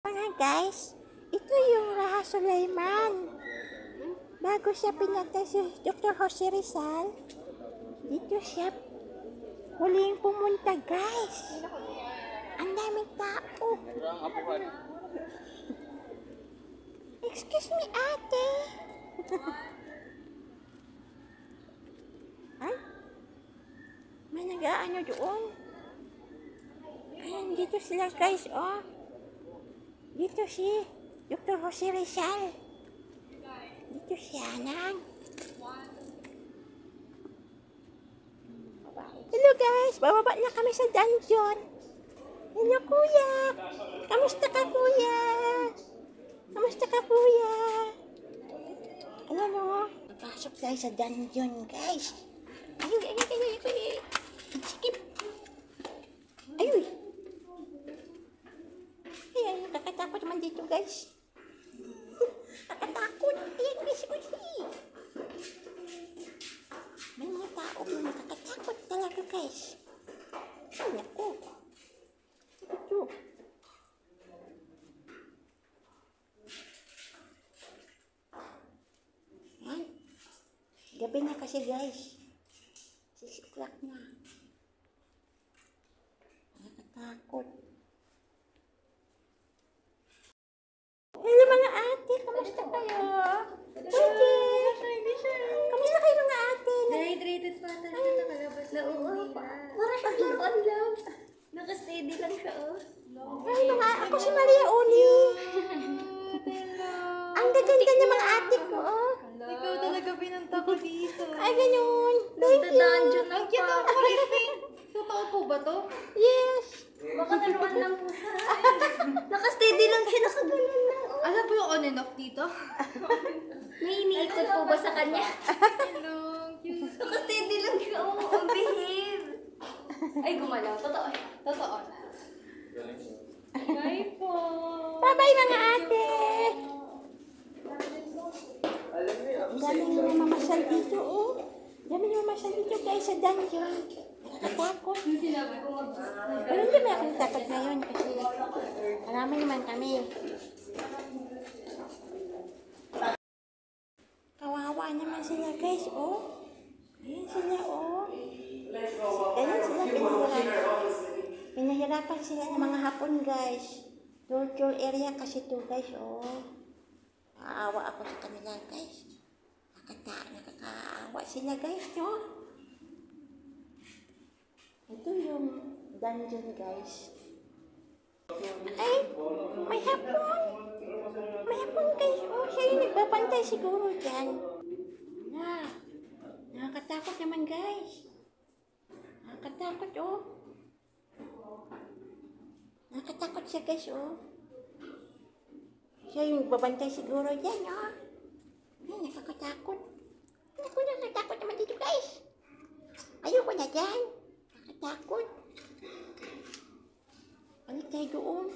Mga guys, ito yung Raha Sulaiman. Bago siya pinatay si Dr. Jose Rizal, dito siya huling pumunta guys. Ang daming tao. Excuse me ate. Ay, may nag-aano doon. Ayan, dito sila guys, oh. Dito si Dr. Jose Rizal. Dito siya nang. Hello guys, bababa na kami sa dungeon. Hello kuya. Kamusta ka kuya? Kamusta ka kuya? Ayan o. Pasok tayo sa dungeon guys. Ayuy. Sikip. Ayuy. Ayan, kakatakot naman dito guys. Kakatakot. Ayan guys, may mga tao na nakakatakot talaga guys. Ay naku. Ito. Ayan. Gabi na kasi guys. 6 o'clock na. Nakakatakot. Hello mga ate, kamusta kayo? Kamusta kayo mga ate? Dehydrated pa talaga nakalabas na uuwi na. Para paglaruan lang. Naka-steady lang siya, oh. Ay mga, ako si Maria Uli. Ang gaganda ng mga ate ko, oh. Ikaw talaga pinunta ko dito. Ay ganun. Thank you. Dungeon na pa. Ang creepy. Totoo po ba to? Yes. Baka naruan lang po siya. Naka-steady lang siya, nakaganon lang. Alam po yung on and off dito? May iniikot po ba sa kanya? Hello, cute. Naka-steady lang siya, oh. Ang behave. Ay, gumalaw. Totoo na. Totoo na. Bye po. Bye-bye mga ate. Ang dami nyo mamasyal dito, oh. Ang dami nyo mamasyal dito guys sa dungeon. Nakakatakot. Sinabi ko mag-gusto. Pero hindi naman ako natakot ngayon kasi marami naman kami. Kawawa naman sila guys, oh. Ayan sila, oh. Ganyan sila pinahirapan. Pinahirapan sila ng mga hapon guys. Torture area kasi to guys, oh. Naawa ako sa kanila guys. Nakakaawa sila guys, no? Ito yung dungeon guys. Ay, may hapon. May hapon guys, oh. Siya yung nagbabantay siguro dyan. Nakakatakot naman guys. Nakakatakot, oh. Nakakatakot siya guys, oh. Siya yung babantay siguro dyan, oh. Ay, nakakatakot. Ako nakakatakot naman dito guys. Ayoko na dyan. Nakakatakot. Balik tayo doon.